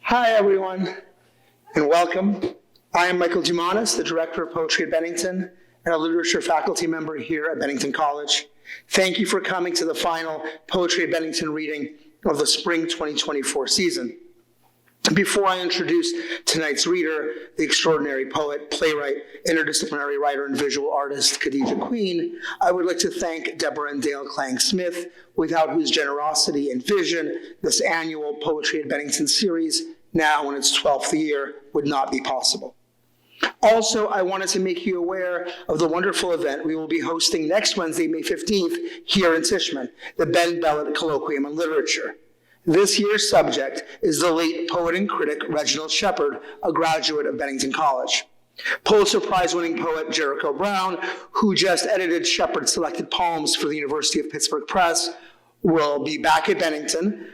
Hi, everyone, and welcome. I am Michael Dumanis, the Director of Poetry at Bennington and a literature faculty member here at Bennington College. Thank you for coming to the final Poetry at Bennington reading of the spring 2024 season. Before I introduce tonight's reader, the extraordinary poet, playwright, interdisciplinary writer, and visual artist, Khadija Queen, I would like to thank Deborah and Dale Klang-Smith, without whose generosity and vision this annual Poetry at Bennington series, now in its 12th year, would not be possible. Also, I wanted to make you aware of the wonderful event we will be hosting next Wednesday, May 15th, here in Tishman, the Ben Bellett Colloquium on Literature. This year's subject is the late poet and critic Reginald Shepard, a graduate of Bennington College. Pulitzer Prize-winning poet Jericho Brown, who just edited Shepard's selected poems for the University of Pittsburgh Press, will be back at Bennington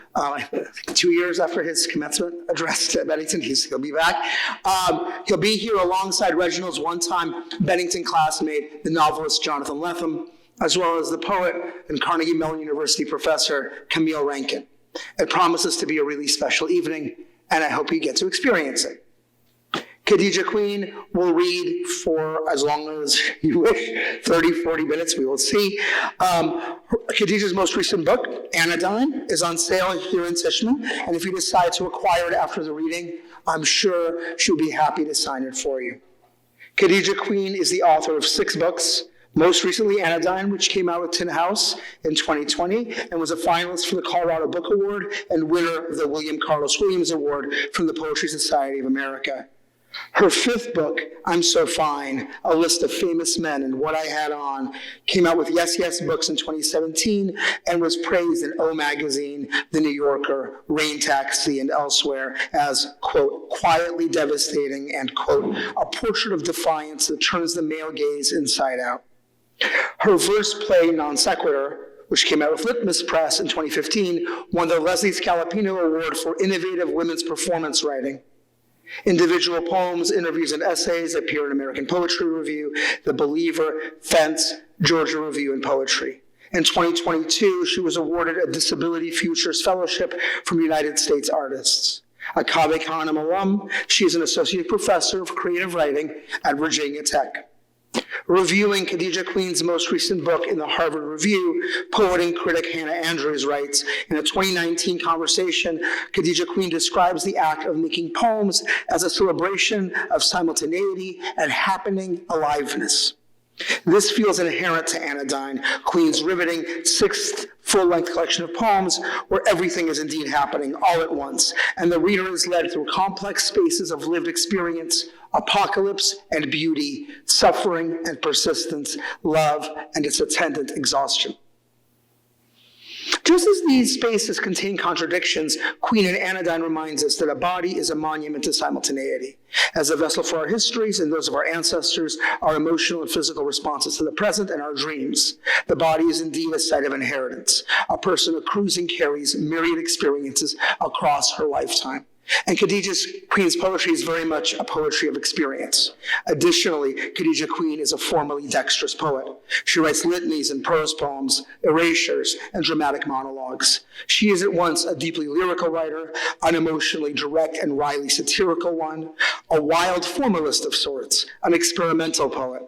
2 years after his commencement address at Bennington. He'll be back. He'll be here alongside Reginald's one-time Bennington classmate, the novelist Jonathan Lethem, as well as the poet and Carnegie Mellon University professor Camille Rankin. It promises to be a really special evening, and I hope you get to experience it. Khadija Queen will read for as long as you wish, 30, 40 minutes, we will see. Khadija's most recent book, Anodyne, is on sale here in Tishman, and if you decide to acquire it after the reading, I'm sure she'll be happy to sign it for you. Khadija Queen is the author of 6 books, most recently Anodyne, which came out with Tin House in 2020 and was a finalist for the Colorado Book Award and winner of the William Carlos Williams Award from the Poetry Society of America. Her 5th book, I'm So Fine, A List of Famous Men and What I Had On, came out with Yes Yes Books in 2017 and was praised in O Magazine, The New Yorker, Rain Taxi, and elsewhere as, quote, quietly devastating and, quote, a portrait of defiance that turns the male gaze inside out. Her verse play, Non Sequitur, which came out with Litmus Press in 2015, won the Leslie Scalapino Award for Innovative Women's Performance Writing. Individual poems, interviews, and essays appear in American Poetry Review, The Believer, Fence, Georgia Review, and Poetry. In 2022, she was awarded a Disability Futures Fellowship from United States Artists. A Cave Canem alum, she is an associate professor of creative writing at Virginia Tech. Reviewing Khadija Queen's most recent book in the Harvard Review, poet and critic Hannah Andrews writes, in a 2019 conversation, Khadija Queen describes the act of making poems as a celebration of simultaneity and happening aliveness. This feels inherent to Anodyne, Queen's riveting 6th full-length collection of poems where everything is indeed happening all at once, and the reader is led through complex spaces of lived experience, apocalypse and beauty, suffering and persistence, love and its attendant exhaustion. Just as these spaces contain contradictions, Queen in Anodyne reminds us that a body is a monument to simultaneity. As a vessel for our histories and those of our ancestors, our emotional and physical responses to the present and our dreams. The body is indeed a site of inheritance. A person accrues and carries myriad experiences across her lifetime. And Khadija Queen's poetry is very much a poetry of experience. Additionally, Khadija Queen is a formally dexterous poet. She writes litanies and prose poems, erasures, and dramatic monologues. She is at once a deeply lyrical writer, an emotionally direct and wryly satirical one, a wild formalist of sorts, an experimental poet.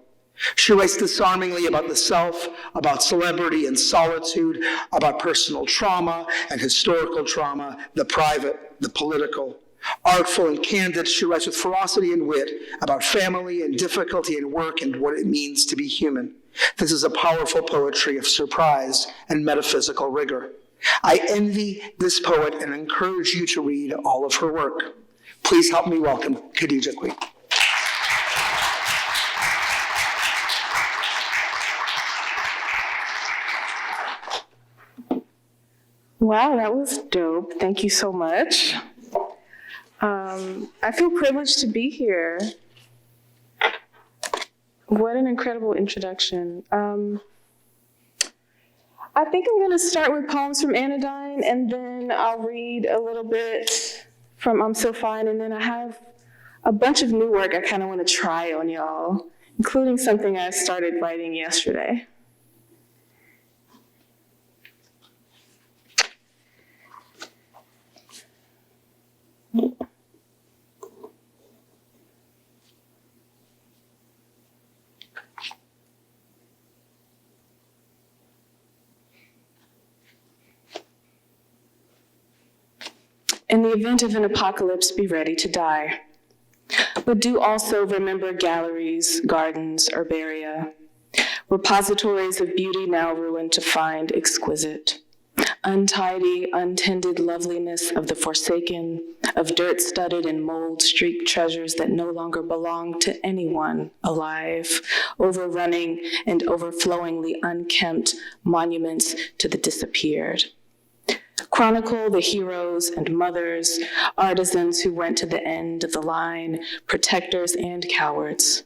She writes disarmingly about the self, about celebrity and solitude, about personal trauma and historical trauma, the private, the political. Artful and candid, she writes with ferocity and wit about family and difficulty in work and what it means to be human. This is a powerful poetry of surprise and metaphysical rigor. I envy this poet and encourage you to read all of her work. Please help me welcome Khadija Queen. Wow, that was dope. Thank you so much. I feel privileged to be here. What an incredible introduction. I think I'm going to start with poems from Anodyne, and then I'll read a little bit from I'm So Fine, and then I have a bunch of new work I kind of want to try on y'all, including something I started writing yesterday. In the event of an apocalypse, be ready to die. But do also remember galleries, gardens, herbaria, repositories of beauty now ruined to find exquisite. Untidy, untended loveliness of the forsaken, of dirt-studded and mold-streaked treasures that no longer belong to anyone alive, overrunning and overflowingly unkempt monuments to the disappeared. Chronicle the heroes and mothers, artisans who went to the end of the line, protectors and cowards.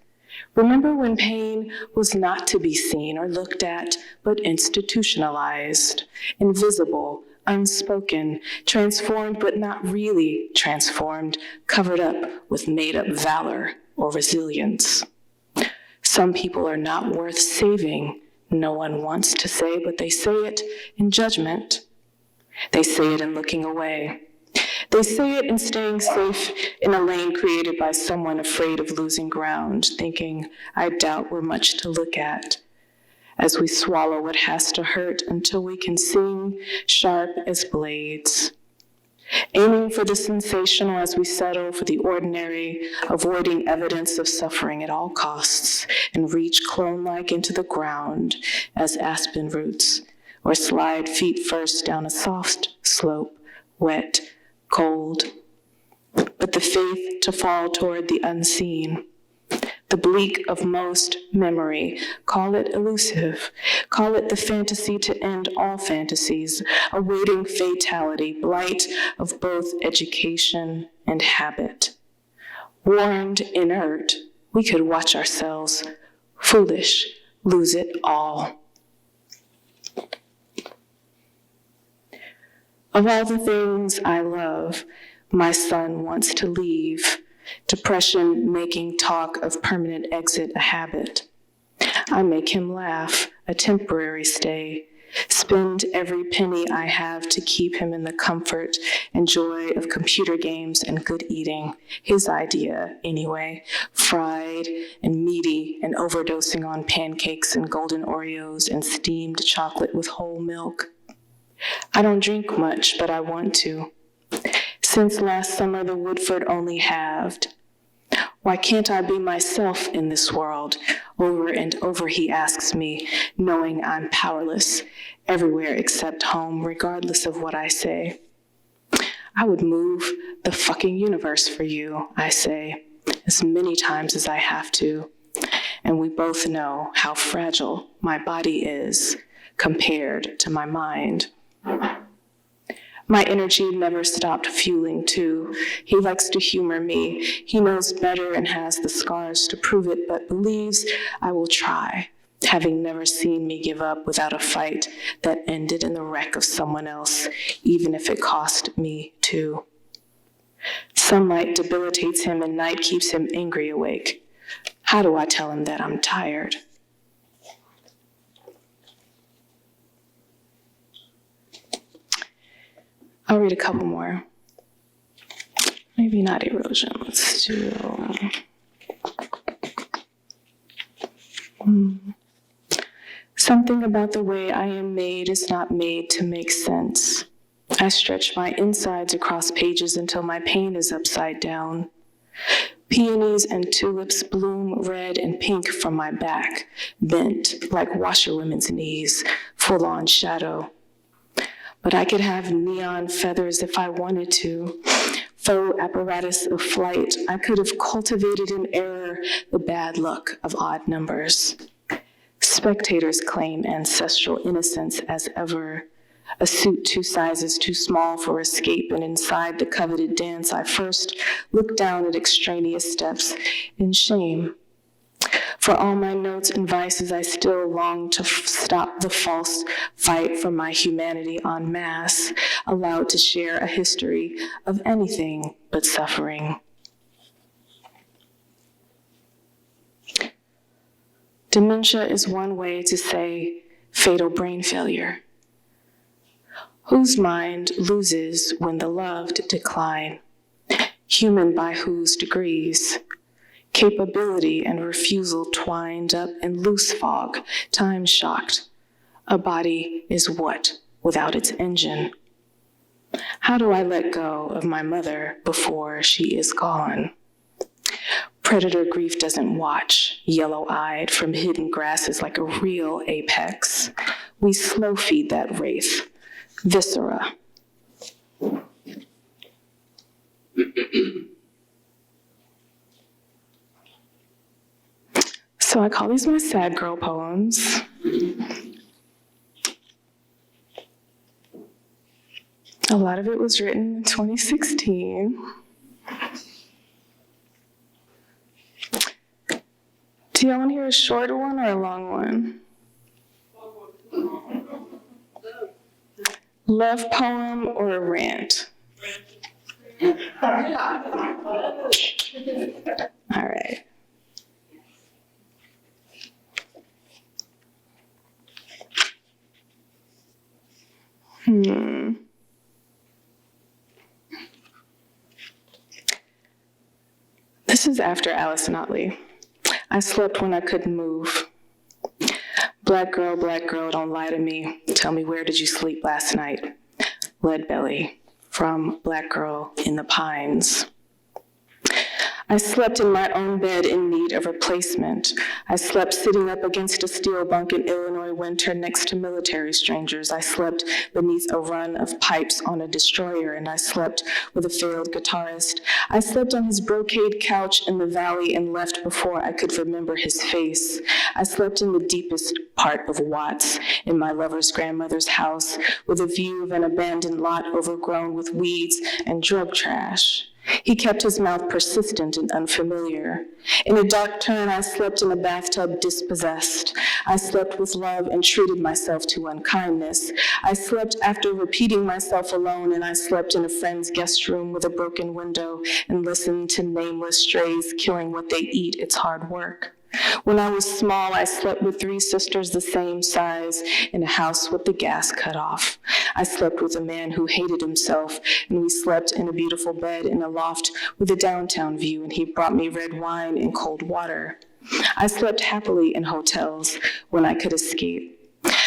Remember when pain was not to be seen or looked at, but institutionalized, invisible, unspoken, transformed but not really transformed, covered up with made-up valor or resilience. Some people are not worth saving, no one wants to say, but they say it in judgment. They say it in looking away. They say it in staying safe in a lane created by someone afraid of losing ground, thinking, I doubt we're much to look at, as we swallow what has to hurt until we can sing sharp as blades. Aiming for the sensational as we settle for the ordinary, avoiding evidence of suffering at all costs, and reach clone-like into the ground as aspen roots, or slide feet first down a soft slope, wet, cold, but the faith to fall toward the unseen. The bleak of most memory, call it elusive, call it the fantasy to end all fantasies, awaiting fatality, blight of both education and habit. Warned, inert, we could watch ourselves, foolish, lose it all. Of all the things I love, my son wants to leave, depression making talk of permanent exit a habit. I make him laugh, a temporary stay, spend every penny I have to keep him in the comfort and joy of computer games and good eating, his idea anyway, fried and meaty and overdosing on pancakes and golden Oreos and steamed chocolate with whole milk. I don't drink much, but I want to. Since last summer, the Woodford only halved. Why can't I be myself in this world? Over and over he asks me, knowing I'm powerless, everywhere except home, regardless of what I say. I would move the fucking universe for you, I say, as many times as I have to. And we both know how fragile my body is compared to my mind. My energy never stopped fueling, too. He likes to humor me. He knows better and has the scars to prove it, but believes I will try, having never seen me give up without a fight that ended in the wreck of someone else, even if it cost me too. Sunlight debilitates him and night keeps him angry awake. How do I tell him that I'm tired? I'll read a couple more. Maybe not erosion. Let's do... Something about the way I am made is not made to make sense. I stretch my insides across pages until my pain is upside down. Peonies and tulips bloom red and pink from my back, bent like washerwomen's knees, full on shadow. But I could have neon feathers if I wanted to. Faux apparatus of flight, I could have cultivated in error the bad luck of odd numbers. Spectators claim ancestral innocence as ever. A suit 2 sizes too small for escape, and inside the coveted dance, I first look down at extraneous steps in shame. For all my notes and vices, I still long to stop the false fight for my humanity en masse, allowed to share a history of anything but suffering. Dementia is one way to say fatal brain failure. Whose mind loses when the loved decline? Human by whose degrees? Capability and refusal twined up in loose fog, time shocked. A body is what without its engine? How do I let go of my mother before she is gone? Predator grief doesn't watch, yellow-eyed from hidden grasses like a real apex. We slow feed that wraith, viscera. So I call these my sad girl poems. A lot of it was written in 2016. Do y'all want to hear a short one or a long one? Love poem or a rant? All right. This is after Alice and Otley. I slept when I couldn't move. Black girl, don't lie to me. Tell me, where did you sleep last night? Lead belly, from Black Girl in the Pines. I slept in my own bed in need of replacement. I slept sitting up against a steel bunk in Illinois winter next to military strangers. I slept beneath a run of pipes on a destroyer, and I slept with a failed guitarist. I slept on his brocade couch in the valley and left before I could remember his face. I slept in the deepest part of Watts, in my lover's grandmother's house, with a view of an abandoned lot overgrown with weeds and drug trash. He kept his mouth persistent and unfamiliar. In a dark turn, I slept in a bathtub dispossessed. I slept with love and treated myself to unkindness. I slept after repeating myself alone, and I slept in a friend's guest room with a broken window and listened to nameless strays killing what they eat. It's hard work. When I was small, I slept with 3 sisters the same size in a house with the gas cut off. I slept with a man who hated himself, and we slept in a beautiful bed in a loft with a downtown view, and he brought me red wine and cold water. I slept happily in hotels when I could escape.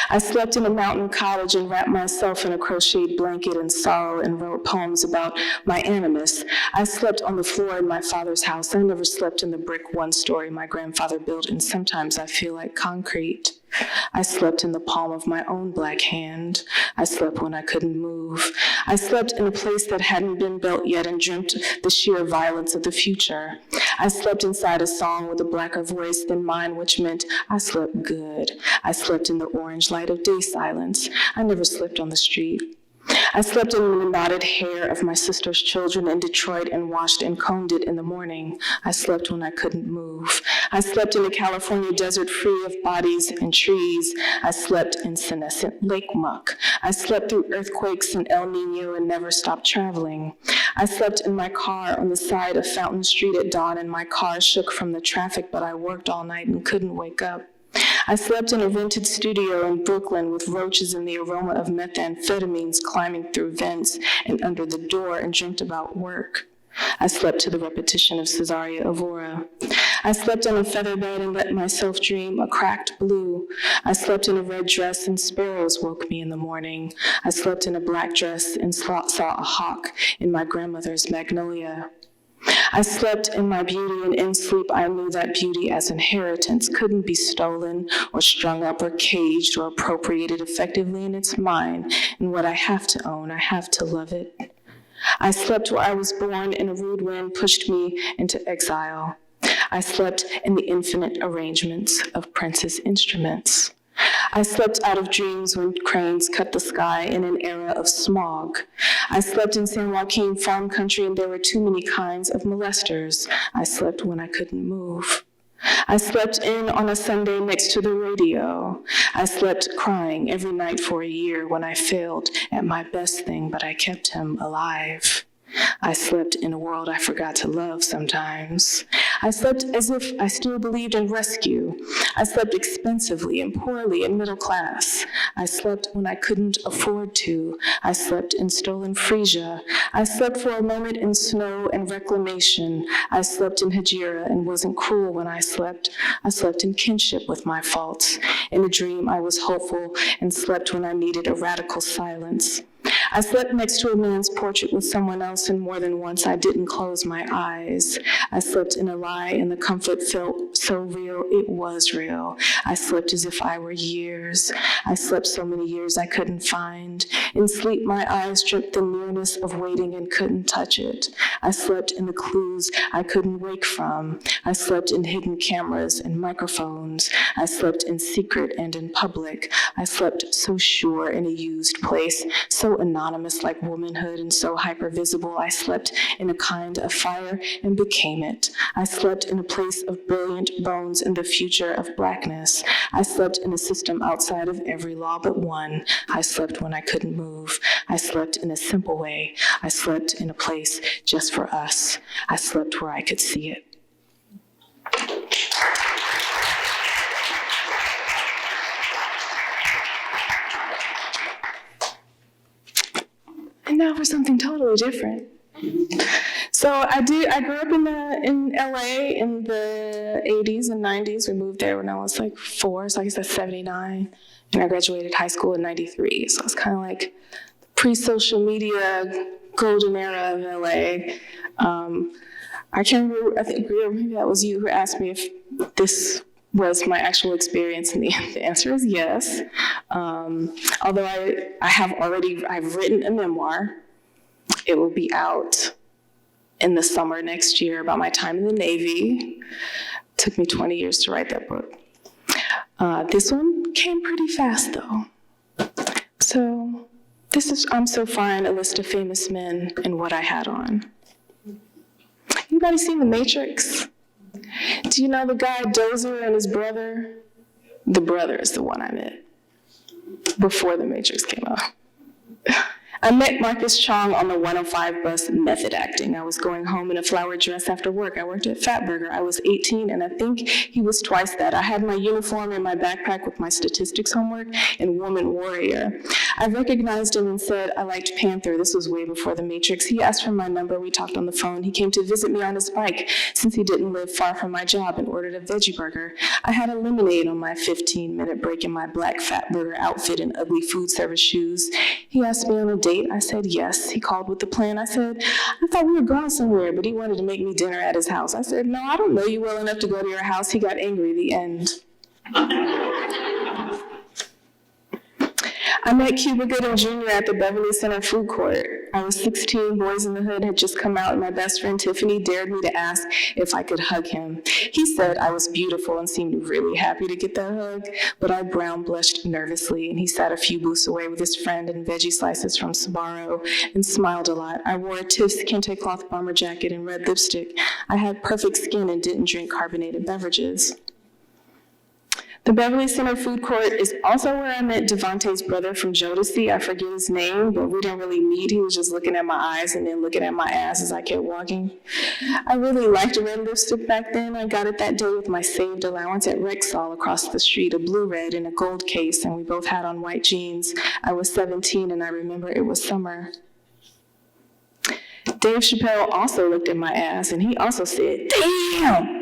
I slept in a mountain cottage and wrapped myself in a crocheted blanket in sorrow and wrote poems about my animus. I slept on the floor in my father's house. I never slept in the brick one-story my grandfather built, and sometimes I feel like concrete. I slept in the palm of my own black hand. I slept when I couldn't move. I slept in a place that hadn't been built yet and dreamt the sheer violence of the future. I slept inside a song with a blacker voice than mine, which meant I slept good. I slept in the orange light of day silence. I never slept on the street. I slept in the knotted hair of my sister's children in Detroit and washed and combed it in the morning. I slept when I couldn't move. I slept in a California desert free of bodies and trees. I slept in senescent lake muck. I slept through earthquakes and El Nino and never stopped traveling. I slept in my car on the side of Fountain Street at dawn, and my car shook from the traffic, but I worked all night and couldn't wake up. I slept in a rented studio in Brooklyn with roaches and the aroma of methamphetamines climbing through vents and under the door, and dreamt about work. I slept to the repetition of Cesaria Evora. I slept on a feather bed and let myself dream a cracked blue. I slept in a red dress and sparrows woke me in the morning. I slept in a black dress and saw a hawk in my grandmother's magnolia. I slept in my beauty, and in sleep I knew that beauty as inheritance couldn't be stolen or strung up or caged or appropriated effectively, and it's mine. And what I have to own, I have to love it. I slept where I was born, and a rude wind pushed me into exile. I slept in the infinite arrangements of Prince's instruments. I slept out of dreams when cranes cut the sky in an era of smog. I slept in San Joaquin farm country, and there were too many kinds of molesters. I slept when I couldn't move. I slept in on a Sunday next to the radio. I slept crying every night for a year when I failed at my best thing, but I kept him alive. I slept in a world I forgot to love sometimes. I slept as if I still believed in rescue. I slept expensively and poorly and middle class. I slept when I couldn't afford to. I slept in stolen Frisia. I slept for a moment in snow and reclamation. I slept in Hejira and wasn't cruel when I slept. I slept in kinship with my faults. In a dream I was hopeful and slept when I needed a radical silence. I slept next to a man's portrait with someone else, and more than once I didn't close my eyes. I slept in a lie, and the comfort felt so real, it was real. I slept as if I were years. I slept so many years I couldn't find. In sleep, my eyes dreamt the nearness of waiting and couldn't touch it. I slept in the clues I couldn't wake from. I slept in hidden cameras and microphones. I slept in secret and in public. I slept so sure in a used place, so anonymous like womanhood and so hypervisible. I slept in a kind of fire and became it. I slept in a place of brilliant bones and the future of blackness. I slept in a system outside of every law but one. I slept when I couldn't move. I slept in a simple way. I slept in a place just for us. I slept where I could see it. And now for something totally different. So I grew up in LA in the 80s and 90s. We moved there when I was like 4, so I guess that's 79. And I graduated high school in 93. So it's kind of like pre-social media golden era of LA. I can't remember, I think maybe that was you who asked me if this was my actual experience, and the answer is yes. Although I've written a memoir. It will be out in the summer next year about my time in the Navy. It took me 20 years to write that book. This one came pretty fast though. So this is I'm So Fine, a list of famous men and what I had on. Anybody seen The Matrix? Do you know the guy Dozer and his brother? The brother is the one I met before The Matrix came out. I met Marcus Chong on the 105 bus method acting. I was going home in a flowered dress after work. I worked at Fatburger. I was 18, and I think he was twice that. I had my uniform in my backpack with my statistics homework and Woman Warrior. I recognized him and said I liked Panther. This was way before The Matrix. He asked for my number. We talked on the phone. He came to visit me on his bike since he didn't live far from my job and ordered a veggie burger. I had a lemonade on my 15-minute break in my black Fatburger outfit and ugly food service shoes. He asked me on a date. I said yes. He called with the plan. I said, I thought we were going somewhere, but he wanted to make me dinner at his house. I said, no, I don't know you well enough to go to your house. He got angry. The end. I met Cuba Gooding Jr. at the Beverly Center food court. I was 16, Boys in the Hood had just come out, and my best friend Tiffany dared me to ask if I could hug him. He said I was beautiful and seemed really happy to get that hug, but I brown blushed nervously, and he sat a few booths away with his friend and veggie slices from Sbarro and smiled a lot. I wore a Tiff's kente cloth bomber jacket and red lipstick. I had perfect skin and didn't drink carbonated beverages. The Beverly Center food court is also where I met Devontae's brother from Jodeci. I forget his name, but we didn't really meet. He was just looking at my eyes and then looking at my ass as I kept walking. I really liked red lipstick back then. I got it that day with my saved allowance at Rexall across the street, a blue red in a gold case, and we both had on white jeans. I was 17, and I remember it was summer. Dave Chappelle also looked at my ass, and he also said, damn!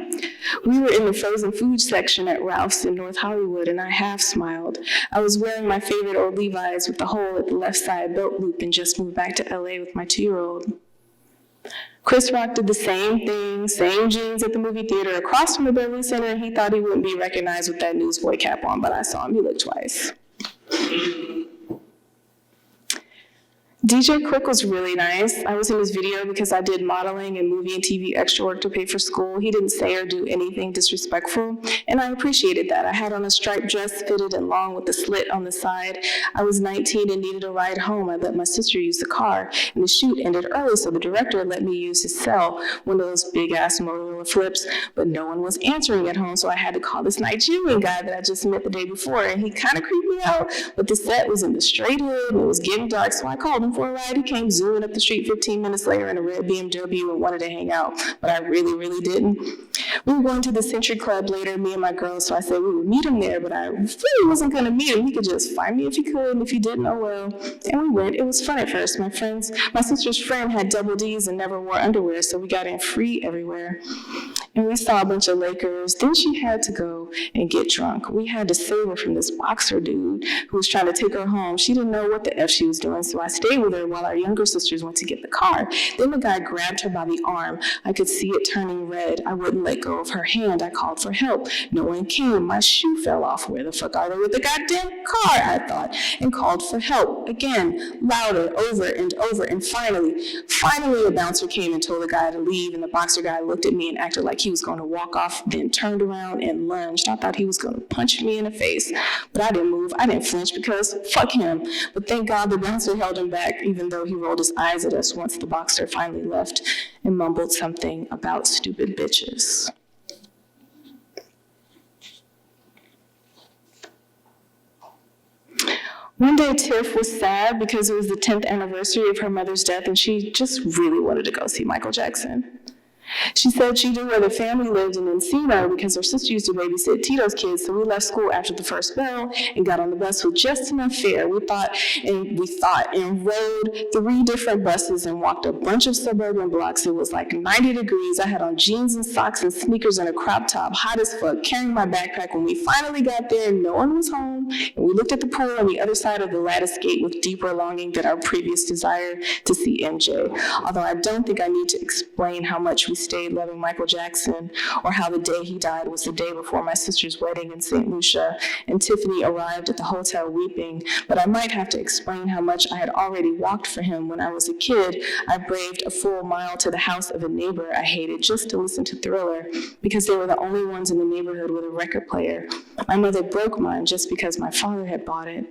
We were in the frozen food section at Ralph's in North Hollywood, and I half smiled. I was wearing my favorite old Levi's with the hole at the left side belt loop and just moved back to LA with my 2-year-old. Chris Rock did the same thing, same jeans at the movie theater across from the Beverly Center, and he thought he wouldn't be recognized with that newsboy cap on, but I saw him, he looked twice. DJ Quick was really nice. I was in his video because I did modeling and movie and TV extra work to pay for school. He didn't say or do anything disrespectful, and I appreciated that. I had on a striped dress fitted and long with a slit on the side. I was 19 and needed a ride home. I let my sister use the car, and the shoot ended early, so the director let me use his cell, one of those big-ass Motorola flips, but no one was answering at home, so I had to call this Nigerian guy that I just met the day before, and he kind of creeped me out, but the set was in the straight hood, and it was getting dark, so I called him for a ride. He came zooming up the street 15 minutes later in a red BMW and wanted to hang out, but I really didn't. We were going to the Century Club later, me and my girls, so I said we would meet him there, but I really wasn't going to meet him. He could just find me if he could, and if he didn't, oh well. And we went. It was fun at first. My sister's friend had double D's and never wore underwear, so we got in free everywhere. and we saw a bunch of Lakers. Then she had to go and get drunk. We had to save her from this boxer dude who was trying to take her home. She didn't know what the F she was doing, so I stayed with her while our younger sisters went to get the car. Then the guy grabbed her by the arm. I could see it turning red. I wouldn't let go of her hand. I called for help. No one came. My shoe fell off. Where the fuck are they with the goddamn car, I thought, and called for help. Again, louder, over and over, and finally, a bouncer came and told the guy to leave, and the boxer guy looked at me and acted like he was going to walk off, then turned around and lunged. I thought he was going to punch me in the face, but I didn't move. I didn't flinch because fuck him. But thank God the bouncer held him back, even though he rolled his eyes at us once the boxer finally left and mumbled something about stupid bitches. One day, Tiff was sad because it was the 10th anniversary of her mother's death, and she just really wanted to go see Michael Jackson. She said she knew where the family lived in Encino because her sister used to babysit Tito's kids, so we left school after the first bell and got on the bus with just enough fare. We thought and rode 3 different buses and walked a bunch of suburban blocks. It was like 90 degrees. I had on jeans and socks and sneakers and a crop top, hot as fuck, carrying my backpack. When we finally got there, no one was home, and we looked at the pool on the other side of the lattice gate with deeper longing than our previous desire to see MJ. Although I don't think I need to explain how much we stayed loving Michael Jackson, or how the day he died was the day before my sister's wedding in St. Lucia, and Tiffany arrived at the hotel weeping. But I might have to explain how much I had already walked for him when I was a kid. I braved a full mile to the house of a neighbor I hated just to listen to Thriller, because they were the only ones in the neighborhood with a record player. My mother broke mine just because my father had bought it,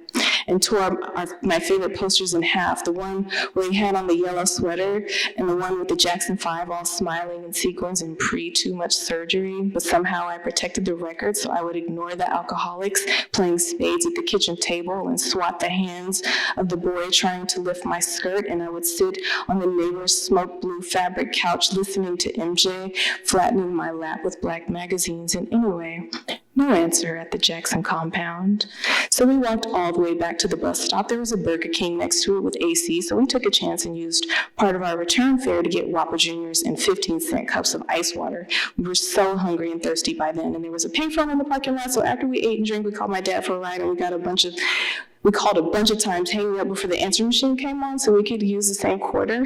and tore my favorite posters in half, the one where he had on the yellow sweater and the one with the Jackson 5 all smiling in sequins and pre-too much surgery. But somehow I protected the record so I would ignore the alcoholics playing spades at the kitchen table and swat the hands of the boy trying to lift my skirt, and I would sit on the neighbor's smoke blue fabric couch listening to MJ, flattening my lap with black magazines. And anyway, no answer at the Jackson compound. So we walked all the way back to the bus stop. There was a Burger King next to it with AC, so we took a chance and used part of our return fare to get Whopper Juniors and 15-cent cups of ice water. We were so hungry and thirsty by then, and there was a payphone in the parking lot, so after we ate and drank, we called my dad for a ride, and we called a bunch of times hanging up before the answering machine came on so we could use the same quarter.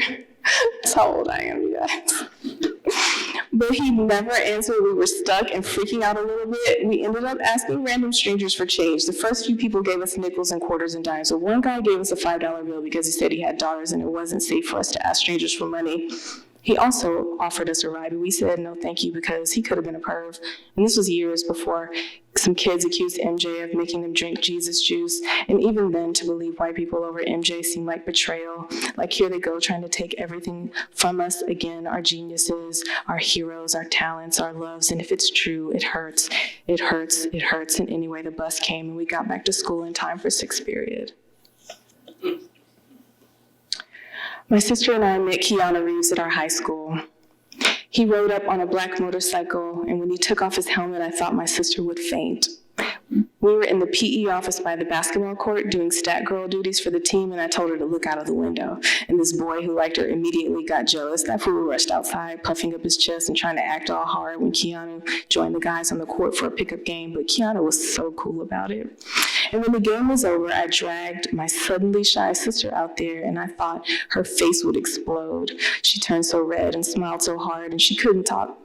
That's how old I am, you guys. But he never answered. We were stuck and freaking out a little bit. We ended up asking random strangers for change. The first few people gave us nickels and quarters and dimes. So one guy gave us a $5 bill because he said he had daughters and it wasn't safe for us to ask strangers for money. He also offered us a ride, but we said no thank you because he could have been a perv. And this was years before some kids accused MJ of making them drink Jesus juice. And even then, to believe white people over MJ seemed like betrayal. Like, here they go trying to take everything from us again, our geniuses, our heroes, our talents, our loves. And if it's true, it hurts. It hurts. It hurts. And anyway, the bus came and we got back to school in time for 6th period. My sister and I met Keanu Reeves at our high school. He rode up on a black motorcycle, and when he took off his helmet, I thought my sister would faint. We were in the PE office by the basketball court doing stat girl duties for the team, and I told her to look out of the window. And this boy who liked her immediately got jealous. That fool rushed outside, puffing up his chest and trying to act all hard when Keanu joined the guys on the court for a pickup game, but Keanu was so cool about it. And when the game was over, I dragged my suddenly shy sister out there, and I thought her face would explode. She turned so red and smiled so hard, and she couldn't talk.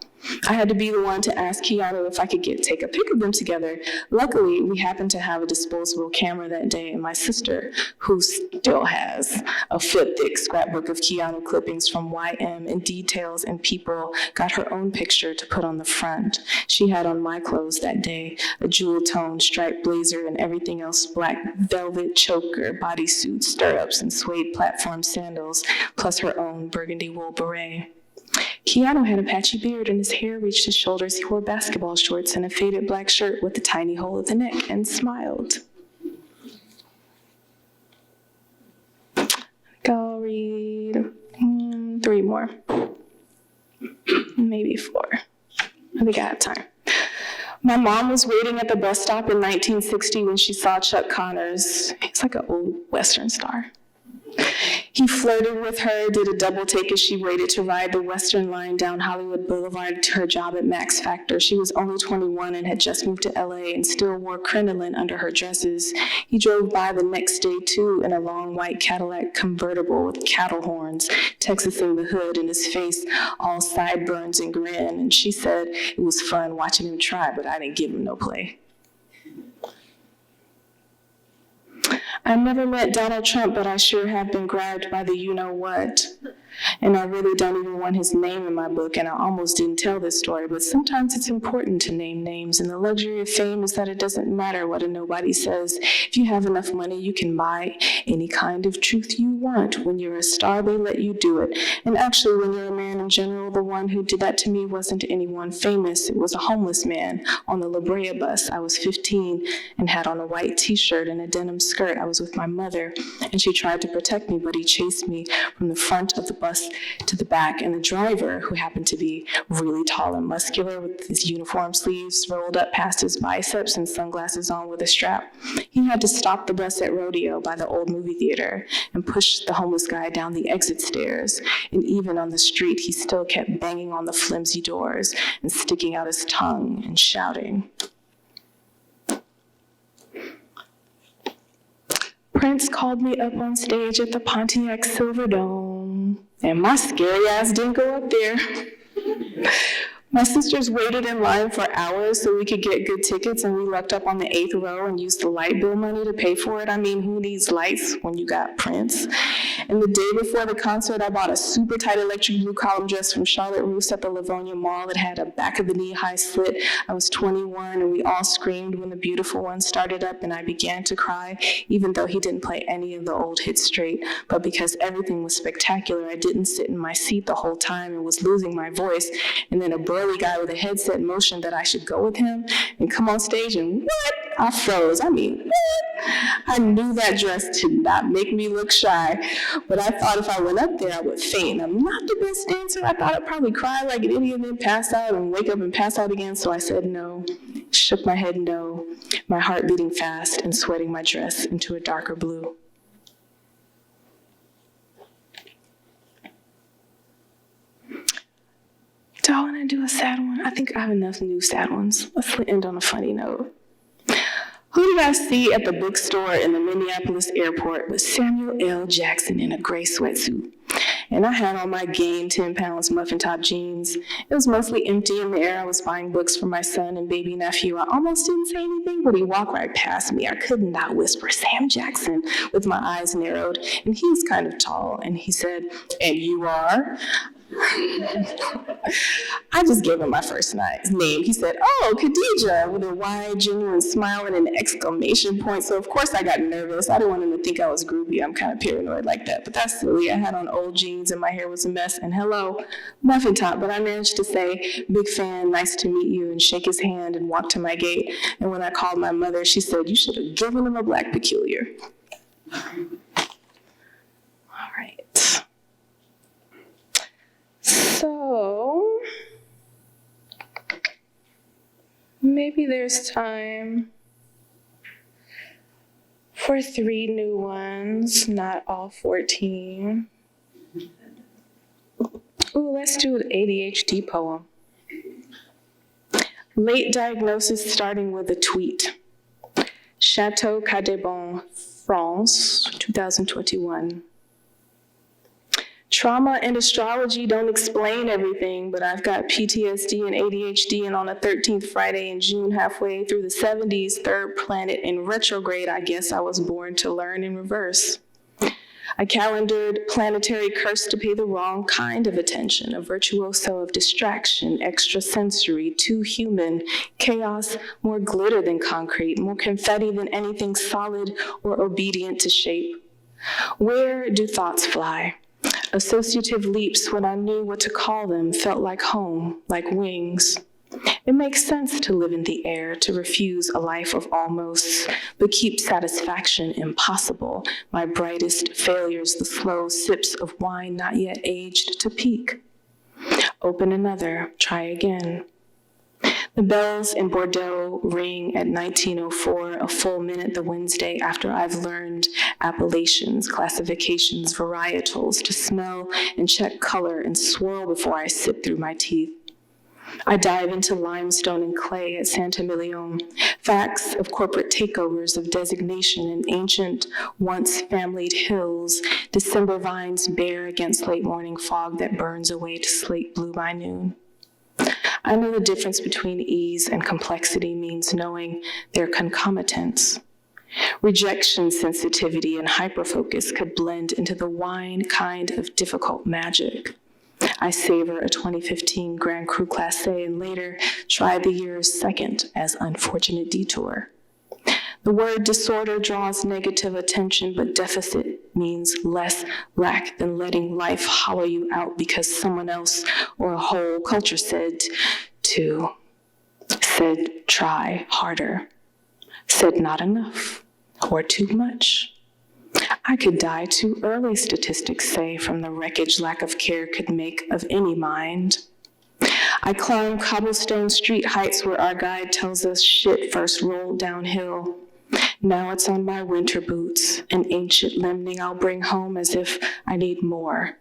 I had to be the one to ask Keanu if I could take a pic of them together. Luckily, we happened to have a disposable camera that day, and my sister, who still has a foot-thick scrapbook of Keanu clippings from YM and details and people, got her own picture to put on the front. She had on my clothes that day, a jewel-toned striped blazer and everything else black velvet choker, bodysuit, stirrups, and suede platform sandals, plus her own burgundy wool beret. Keanu had a patchy beard and his hair reached his shoulders. He wore basketball shorts and a faded black shirt with a tiny hole at the neck and smiled. I'll read 3 more, maybe 4. I think I have time. My mom was waiting at the bus stop in 1960 when she saw Chuck Connors. He's like an old Western star. He flirted with her, did a double take as she waited to ride the Western Line down Hollywood Boulevard to her job at Max Factor. She was only 21 and had just moved to LA and still wore crinoline under her dresses. He drove by the next day, too, in a long white Cadillac convertible with cattle horns, Texasing the hood in his face, all sideburns and grin. And she said it was fun watching him try, but I didn't give him no play. I never met Donald Trump, but I sure have been grabbed by the you-know-what. And I really don't even want his name in my book, and I almost didn't tell this story, but sometimes it's important to name names, and the luxury of fame is that it doesn't matter what a nobody says. If you have enough money, you can buy any kind of truth you want. When you're a star, they let you do it. And actually, when you're a man in general, the one who did that to me wasn't anyone famous. It was a homeless man on the La Brea bus. I was 15 and had on a white t-shirt and a denim skirt. I was with my mother, and she tried to protect me, but he chased me from the front of the bus to the back, and the driver, who happened to be really tall and muscular with his uniform sleeves rolled up past his biceps and sunglasses on with a strap, he had to stop the bus at Rodeo by the old movie theater and push the homeless guy down the exit stairs. And even on the street, he still kept banging on the flimsy doors and sticking out his tongue and shouting. Prince called me up on stage at the Pontiac Silverdome, and my scary ass didn't go up there. My sisters waited in line for hours so we could get good tickets, and we lucked up on the 8th row and used the light bill money to pay for it. I mean, who needs lights when you got Prince? And the day before the concert, I bought a super tight electric blue column dress from Charlotte Russe at the Livonia Mall. It had a back-of-the-knee high slit. I was 21, and we all screamed when the beautiful one started up, and I began to cry, even though he didn't play any of the old hits straight. But because everything was spectacular, I didn't sit in my seat the whole time and was losing my voice. And then a burly guy with a headset motioned that I should go with him and come on stage, and what? I froze. I mean, what? I knew that dress did not make me look shy, but I thought if I went up there, I would faint. I'm not the best dancer. I thought I'd probably cry like an idiot and then pass out and wake up and pass out again, so I said no. Shook my head no, my heart beating fast and sweating my dress into a darker blue. Do I want to do a sad one? I think I have enough new sad ones. Let's end on a funny note. Who did I see at the bookstore in the Minneapolis airport but Samuel L. Jackson in a gray sweatsuit? And I had on my gained 10 pounds muffin top jeans. It was mostly empty in the air. I was buying books for my son and baby nephew. I almost didn't say anything, but he walked right past me. I could not whisper, "Sam Jackson," with my eyes narrowed. And he's kind of tall. And he said, "And you are?" I just gave him my first name. He said, "Oh, Khadijah," with a wide, genuine smile and an exclamation point. So of course I got nervous. I didn't want him to think I was groovy. I'm kind of paranoid like that, but that's silly. I had on old jeans and my hair was a mess. And hello, muffin top. But I managed to say, "Big fan, nice to meet you," and shake his hand and walk to my gate. And when I called my mother, she said, "You should have given him a black peculiar." All right. So, maybe there's time for 3 new ones, not all 14. Ooh, let's do an ADHD poem. Late diagnosis starting with a tweet. Chateau Cadebon, France, 2021. Trauma and astrology don't explain everything, but I've got PTSD and ADHD, and on a 13th Friday in June, halfway through the 70s, third planet in retrograde, I guess I was born to learn in reverse. I calendared planetary curse to pay the wrong kind of attention, a virtuoso of distraction, extrasensory, too human, chaos, more glitter than concrete, more confetti than anything solid or obedient to shape. Where do thoughts fly? Associative leaps when I knew what to call them felt like home, like wings. It makes sense to live in the air, to refuse a life of almosts, but keep satisfaction impossible. My brightest failures, the slow sips of wine not yet aged to peak. Open another, try again. The bells in Bordeaux ring at 19:04, a full minute the Wednesday after I've learned appellations, classifications, varietals, to smell and check color and swirl before I sit through my teeth. I dive into limestone and clay at Saint-Emilion, facts of corporate takeovers of designation in ancient, once familied hills, December vines bare against late morning fog that burns away to slate blue by noon. I know the difference between ease and complexity means knowing their concomitants. Rejection sensitivity and hyperfocus could blend into the wine kind of difficult magic. I savor a 2015 Grand Cru Classé and later try the year's second as unfortunate detour. The word disorder draws negative attention, but deficit means less lack than letting life hollow you out because someone else or a whole culture said try harder, said not enough or too much. I could die too early, statistics say, from the wreckage lack of care could make of any mind. I climb cobblestone street heights where our guide tells us shit first rolled downhill. Now it's on my winter boots, an ancient limning I'll bring home as if I need more.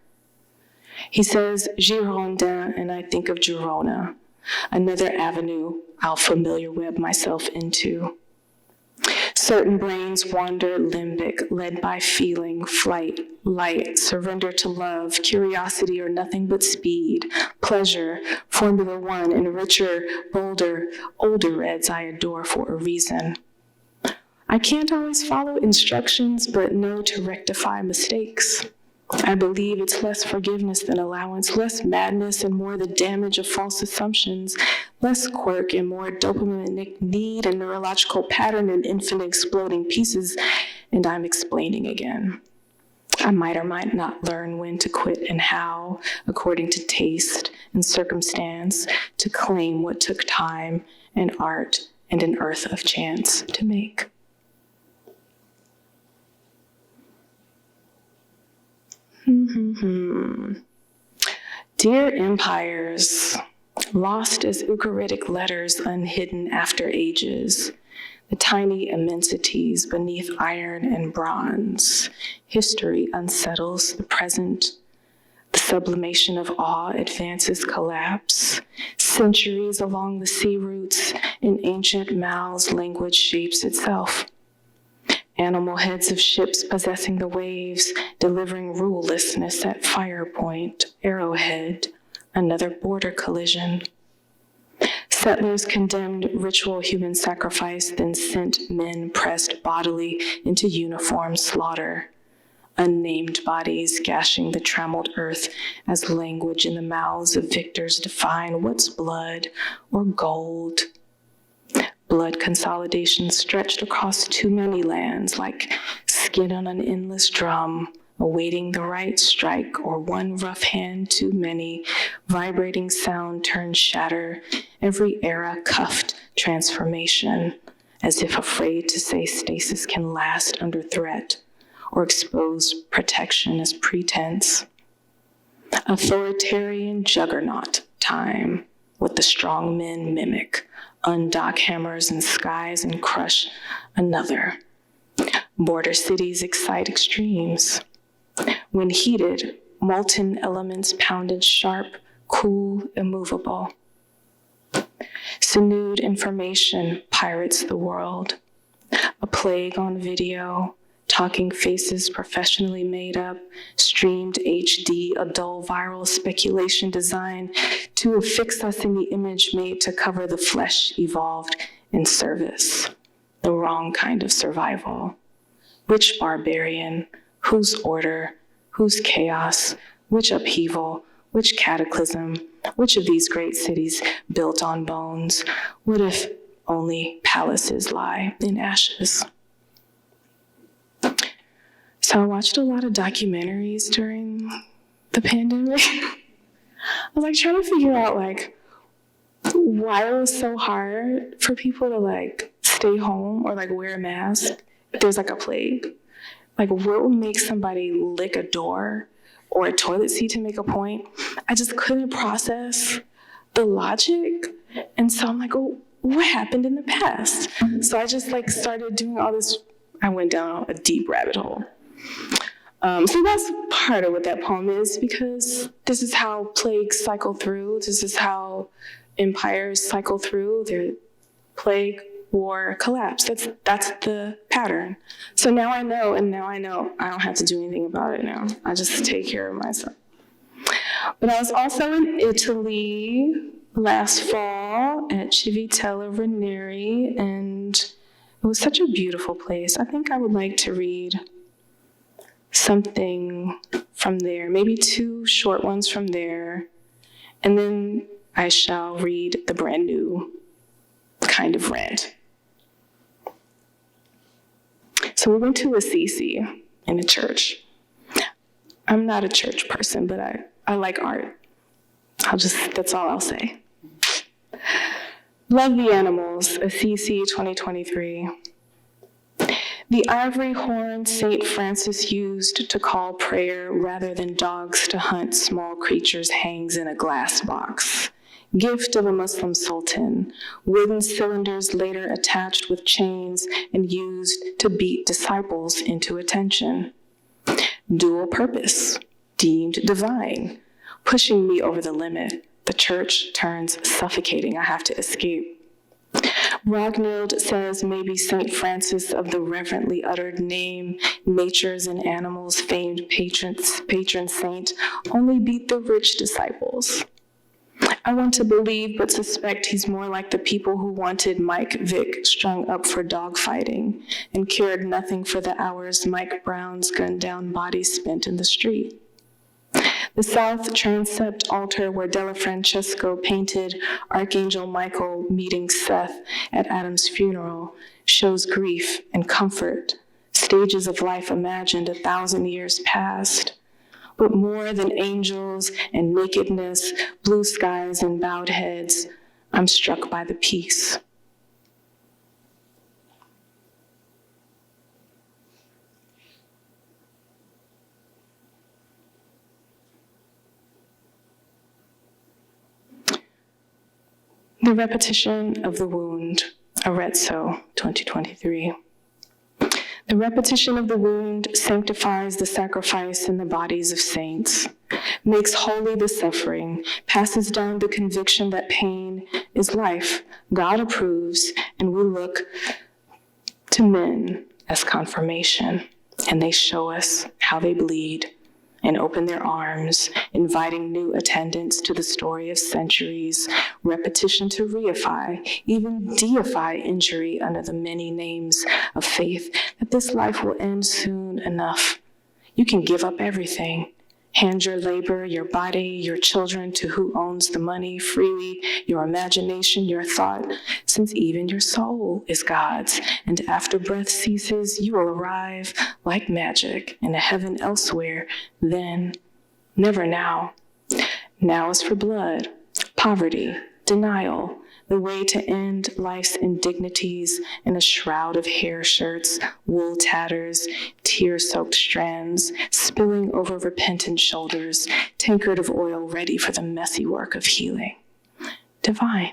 He says Girondin, and I think of Girona, another avenue I'll familiar web myself into. Certain brains wander limbic, led by feeling, flight, light, surrender to love, curiosity or nothing but speed, pleasure, Formula One, and richer, bolder, older reds I adore for a reason. I can't always follow instructions, but know to rectify mistakes. I believe it's less forgiveness than allowance, less madness and more the damage of false assumptions, less quirk and more dopaminic need and neurological pattern and infinite exploding pieces, and I'm explaining again. I might or might not learn when to quit and how, according to taste and circumstance, to claim what took time and art and an earth of chance to make. Dear empires, lost as Eucharitic letters unhidden after ages, the tiny immensities beneath iron and bronze, history unsettles the present, the sublimation of awe advances collapse, centuries along the sea routes, in ancient mouths language shapes itself. Animal heads of ships possessing the waves, delivering rulelessness at fire point, arrowhead, another border collision. Settlers condemned ritual human sacrifice, then sent men pressed bodily into uniform slaughter. Unnamed bodies gashing the trammeled earth as language in the mouths of victors define what's blood or gold. Blood consolidation stretched across too many lands like skin on an endless drum, awaiting the right strike or one rough hand too many, vibrating sound turned shatter, every era cuffed transformation, as if afraid to say stasis can last under threat or expose protection as pretense. Authoritarian juggernaut time, what the strong men mimic, undock hammers in skies and crush another. Border cities excite extremes. When heated, molten elements pounded sharp, cool, immovable. Sinewed information pirates the world. A plague on video, talking faces professionally made up, streamed HD, a dull viral speculation designed to affix us in the image made to cover the flesh evolved in service, the wrong kind of survival. Which barbarian, whose order, whose chaos, which upheaval, which cataclysm, which of these great cities built on bones? What if only palaces lie in ashes? So I watched a lot of documentaries during the pandemic. I was trying to figure out why it was so hard for people to stay home or wear a mask if there's a plague. What would make somebody lick a door or a toilet seat to make a point? I just couldn't process the logic. And so I'm like, oh, what happened in the past? So I just started doing all this. I went down a deep rabbit hole. So that's part of what that poem is, because this is how plagues cycle through. This is how empires cycle through. Their plague, war, collapse. That's the pattern. So now I know, and now I know I don't have to do anything about it now. I just take care of myself. But I was also in Italy last fall at Civitella Ranieri, and it was such a beautiful place. I think I would like to read something from there, maybe 2 short ones from there, and then I shall read the brand new kind of rant. So we went to Assisi in a church. I'm not a church person, but I like art. That's all I'll say. Love the Animals, Assisi 2023. The ivory horn St. Francis used to call prayer rather than dogs to hunt small creatures hangs in a glass box. Gift of a Muslim sultan, wooden cylinders later attached with chains and used to beat disciples into attention. Dual purpose, deemed divine, pushing me over the limit. The church turns suffocating. I have to escape. Ragnhild says maybe St. Francis of the reverently uttered name, nature's and animals' famed patron saint, only beat the rich disciples. I want to believe, but suspect he's more like the people who wanted Mike Vick strung up for dogfighting and cared nothing for the hours Mike Brown's gunned-down body spent in the street. The South transept altar where Della Francesco painted Archangel Michael meeting Seth at Adam's funeral shows grief and comfort, stages of life imagined 1,000 years past. But more than angels and nakedness, blue skies and bowed heads, I'm struck by the peace. The repetition of the wound, Arezzo, 2023. The repetition of the wound sanctifies the sacrifice in the bodies of saints, makes holy the suffering, passes down the conviction that pain is life, God approves, and we look to men as confirmation, and they show us how they bleed and open their arms, inviting new attendants to the story of centuries, repetition to reify, even deify injury under the many names of faith, that this life will end soon enough. You can give up everything. Hand your labor, your body, your children to who owns the money freely, your imagination, your thought, since even your soul is God's. And after breath ceases, you will arrive like magic in a heaven elsewhere. Then, never now. Now is for blood, poverty, denial, the way to end life's indignities in a shroud of hair shirts, wool tatters, tear-soaked strands, spilling over repentant shoulders, tankard of oil ready for the messy work of healing. Divine.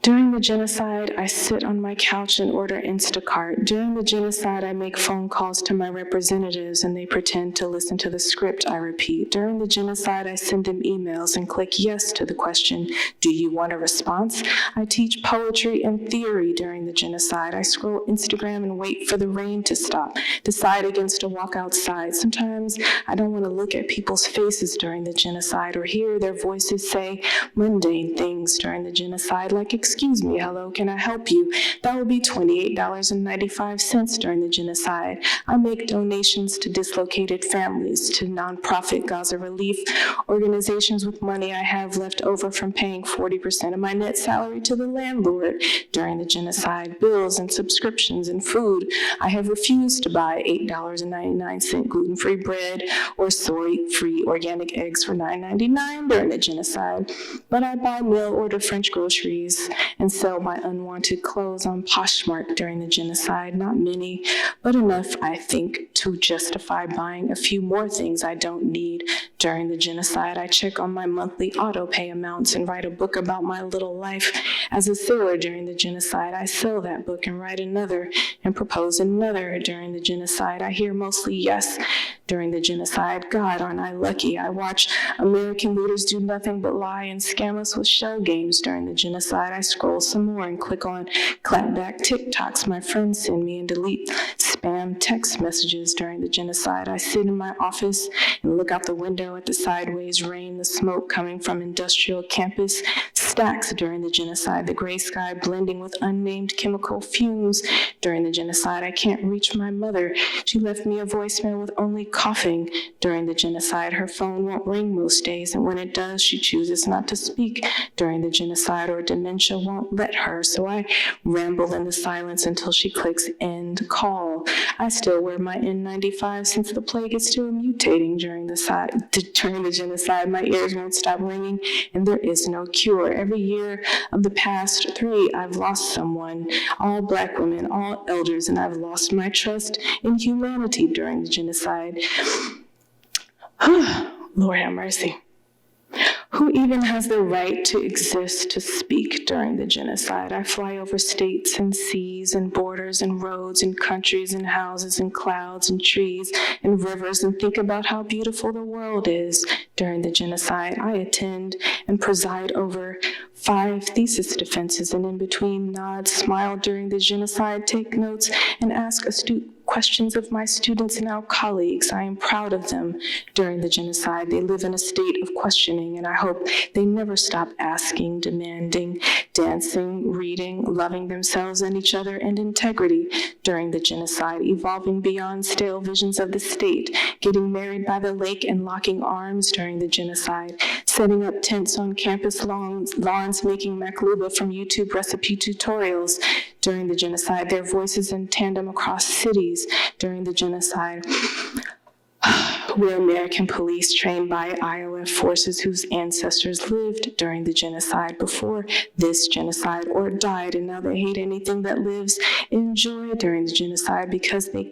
During the genocide, I sit on my couch and order Instacart. During the genocide, I make phone calls to my representatives and they pretend to listen to the script I repeat. During the genocide, I send them emails and click yes to the question, do you want a response? I teach poetry and theory during the genocide. I scroll Instagram and wait for the rain to stop, decide against a walk outside. Sometimes I don't want to look at people's faces during the genocide or hear their voices say mundane things during the genocide, like, excuse me, hello, can I help you? That would be $28.95 during the genocide. I make donations to dislocated families, to nonprofit Gaza relief organizations with money I have left over from paying 40% of my net salary to the landlord during the genocide, bills and subscriptions and food. I have refused to buy $8.99 gluten-free bread or soy-free organic eggs for $9.99 during the genocide, but I buy mail-order French groceries and sell my unwanted clothes on Poshmark during the genocide. Not many, but enough, I think, to justify buying a few more things I don't need during the genocide. I check on my monthly auto pay amounts and write a book about my little life as a sailor during the genocide. I sell that book and write another and propose another during the genocide. I hear mostly yes during the genocide. God, aren't I lucky? I watch American leaders do nothing but lie and scam us with shell games during the genocide. I scroll some more and click on clapback TikToks my friends send me and delete spam text messages during the genocide. I sit in my office and look out the window at the sideways rain, the smoke coming from industrial campus stacks during the genocide, the gray sky blending with unnamed chemical fumes during the genocide. I can't reach my mother. She left me a voicemail with only coughing during the genocide. Her phone won't ring most days, and when it does, she chooses not to speak during the genocide, or dementia won't let her, so I ramble in the silence until she clicks end call. I still wear my N95 since the plague is still mutating during the genocide. My ears won't stop ringing, and there is no cure. Every year of the past 3, I've lost someone, all Black women, all elders, and I've lost my trust in humanity during the genocide. Lord have mercy. Who even has the right to exist to speak during the genocide? I fly over states and seas and borders and roads and countries and houses and clouds and trees and rivers and think about how beautiful the world is during the genocide. I attend and preside over 5 thesis defenses, and in between nod, smile during the genocide, take notes, and ask astute questions of my students and our colleagues. I am proud of them during the genocide. They live in a state of questioning, and I hope they never stop asking, demanding, dancing, reading, loving themselves and each other, and integrity during the genocide, evolving beyond stale visions of the state, getting married by the lake and locking arms during the genocide, setting up tents on campus lawns, making makluba from YouTube recipe tutorials during the genocide, their voices in tandem across cities during the genocide. We're American police trained by IOF forces whose ancestors lived during the genocide before this genocide or died, and now they hate anything that lives in joy during the genocide because they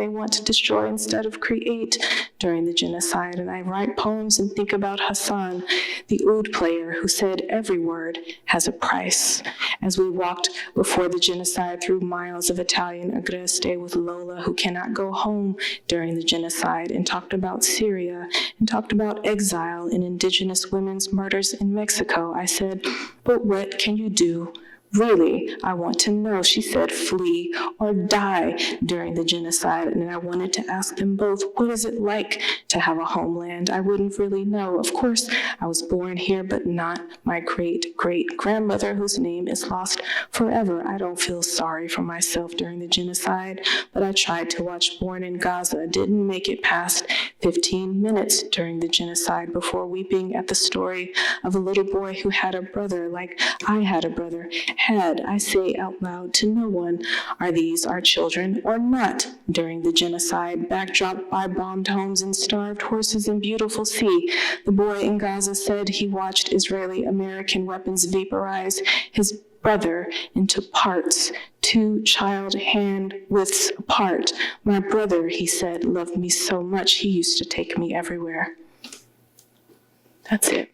want to destroy instead of create during the genocide. And I write poems and think about Hassan, the oud player who said every word has a price. As we walked before the genocide through miles of Italian Agreste with Lola, who cannot go home during the genocide, and talked about Syria, and talked about exile and indigenous women's murders in Mexico, I said, but what can you do? Really, I want to know. She said, flee or die during the genocide. And I wanted to ask them both, what is it like to have a homeland? I wouldn't really know. Of course, I was born here, but not my great-great-grandmother, whose name is lost forever. I don't feel sorry for myself during the genocide, but I tried to watch Born in Gaza. Didn't make it past 15 minutes during the genocide before weeping at the story of a little boy who had a brother like I had a brother. Had, I say out loud to no one, are these our children or not during the genocide, backdropped by bombed homes and starved horses and beautiful sea? The boy in Gaza said he watched Israeli-American weapons vaporize his brother into parts, 2 child hand widths apart. My brother, he said, loved me so much he used to take me everywhere. That's it.